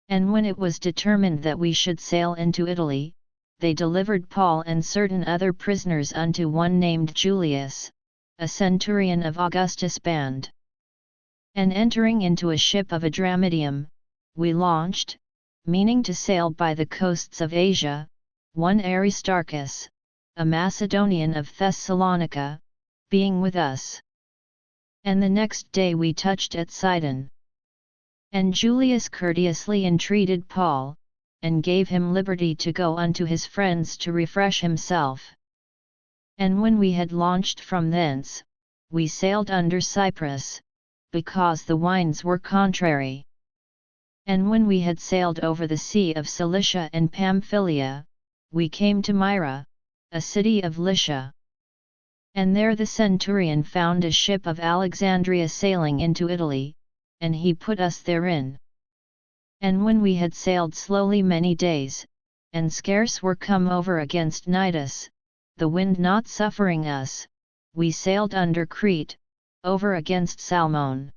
And when it was determined that we should sail into Italy, they delivered Paul and certain other prisoners unto one named Julius, a centurion of Augustus' band. And entering into a ship of Adramyttium, we launched, meaning to sail by the coasts of Asia, one Aristarchus, a Macedonian of Thessalonica, being with us. And the next day we touched at Sidon. And Julius courteously entreated Paul, and gave him liberty to go unto his friends to refresh himself. And when we had launched from thence, we sailed under Cyprus, because the winds were contrary. And when we had sailed over the sea of Cilicia and Pamphylia, we came to Myra, a city of Lycia. And there the centurion found a ship of Alexandria sailing into Italy, and he put us therein. And when we had sailed slowly many days, and scarce were come over against Cnidus, the wind not suffering us, we sailed under Crete, over against Salmone.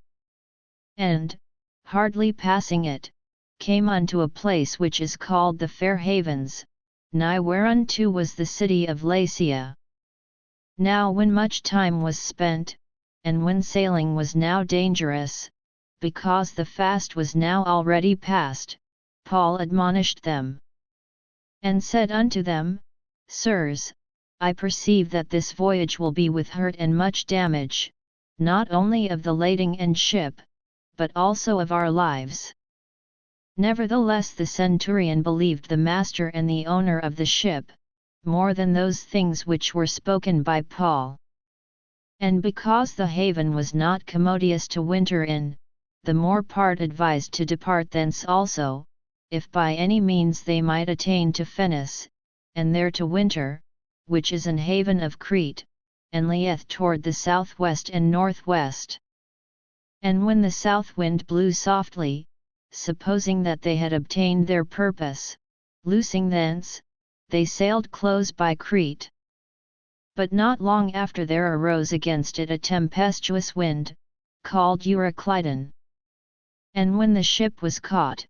And, hardly passing it, came unto a place which is called the Fair Havens, nigh whereunto was the city of Lasea. Now when much time was spent, and when sailing was now dangerous, because the fast was now already past, Paul admonished them, and said unto them, Sirs, I perceive that this voyage will be with hurt and much damage, not only of the lading and ship, but also of our lives. Nevertheless the centurion believed the master and the owner of the ship, more than those things which were spoken by Paul. And because the haven was not commodious to winter in, the more part advised to depart thence also, if by any means they might attain to Phenice, and there to winter, which is an haven of Crete, and lieth toward the southwest and northwest. And when the south wind blew softly, supposing that they had obtained their purpose, loosing thence, they sailed close by Crete. But not long after there arose against it a tempestuous wind, called Euroclydon. And when the ship was caught,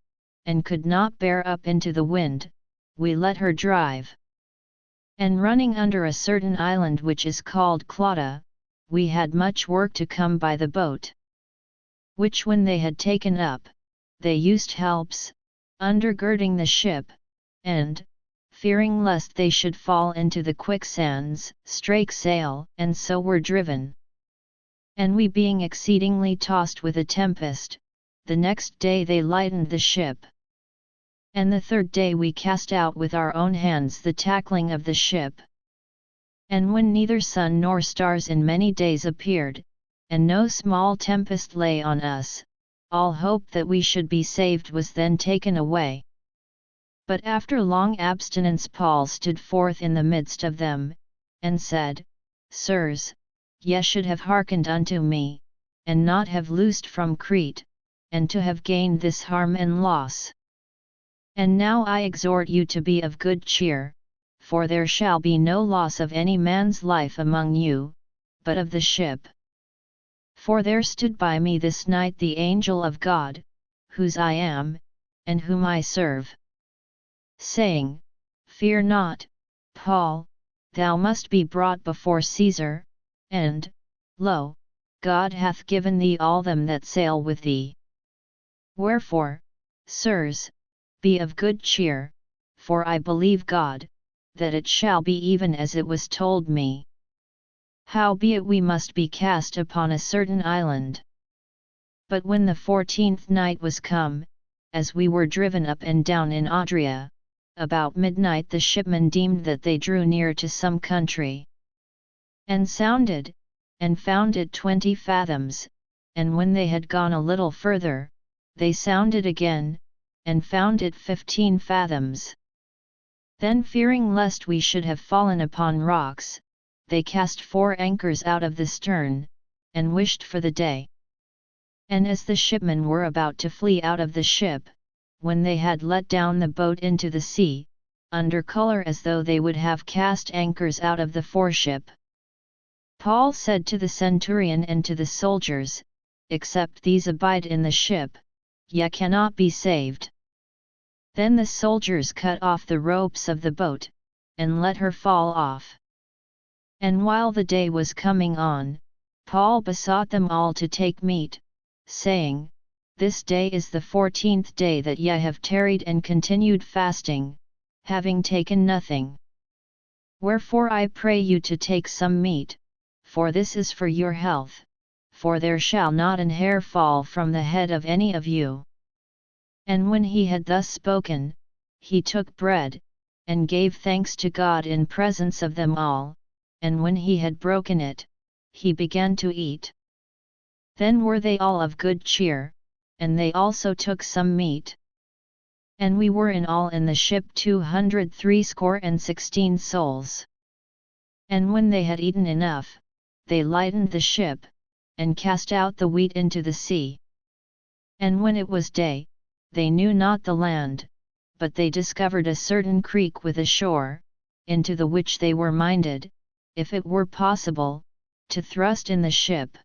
and could not bear up into the wind, we let her drive. And running under a certain island which is called Clauda, we had much work to come by the boat. Which when they had taken up, they used helps, undergirding the ship, and, fearing lest they should fall into the quicksands, strake sail, and so were driven. And we being exceedingly tossed with a tempest, the next day they lightened the ship. And the third day we cast out with our own hands the tackling of the ship. And when neither sun nor stars in many days appeared, and no small tempest lay on us, all hope that we should be saved was then taken away. But after long abstinence Paul stood forth in the midst of them, and said, Sirs, ye should have hearkened unto me, and not have loosed from Crete, and to have gained this harm and loss. And now I exhort you to be of good cheer, for there shall be no loss of any man's life among you, but of the ship. For there stood by me this night the angel of God, whose I am, and whom I serve, saying, Fear not, Paul, thou must be brought before Caesar, and, lo, God hath given thee all them that sail with thee. Wherefore, sirs, be of good cheer, for I believe God, that it shall be even as it was told me. Howbeit we must be cast upon a certain island. But when the 14th night was come, as we were driven up and down in Adria, about midnight the shipmen deemed that they drew near to some country, and sounded, and found it 20 fathoms, and when they had gone a little further, they sounded again, and found it 15 fathoms. Then fearing lest we should have fallen upon rocks, they cast 4 anchors out of the stern, and wished for the day. And as the shipmen were about to flee out of the ship, when they had let down the boat into the sea, under colour as though they would have cast anchors out of the foreship, Paul said to the centurion and to the soldiers, Except these abide in the ship, ye cannot be saved. Then the soldiers cut off the ropes of the boat, and let her fall off. And while the day was coming on, Paul besought them all to take meat, saying, This day is the 14th day that ye have tarried and continued fasting, having taken nothing. Wherefore I pray you to take some meat, for this is for your health, for there shall not an hair fall from the head of any of you. And when he had thus spoken, he took bread, and gave thanks to God in presence of them all, and when he had broken it, he began to eat. Then were they all of good cheer, and they also took some meat. And we were in all in the ship 216 souls. And when they had eaten enough, they lightened the ship, and cast out the wheat into the sea. And when it was day, they knew not the land, but they discovered a certain creek with a shore, into the which they were minded, if it were possible, to thrust in the ship.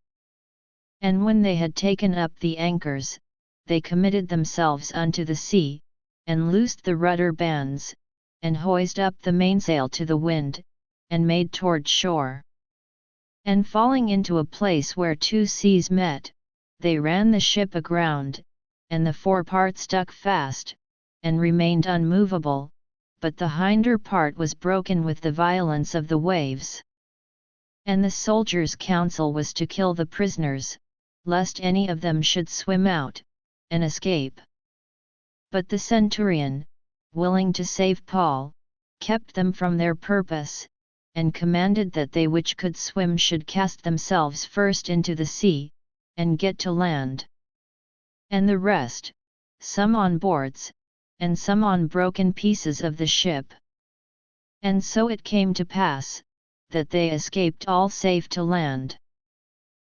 And when they had taken up the anchors, they committed themselves unto the sea, and loosed the rudder bands, and hoised up the mainsail to the wind, and made toward shore. And falling into a place where two seas met, they ran the ship aground, and the forepart stuck fast, and remained unmovable, but the hinder part was broken with the violence of the waves. And the soldiers' counsel was to kill the prisoners, lest any of them should swim out, and escape. But the centurion, willing to save Paul, kept them from their purpose, and commanded that they which could swim should cast themselves first into the sea, and get to land. And the rest, some on boards, and some on broken pieces of the ship. And so it came to pass, that they escaped all safe to land.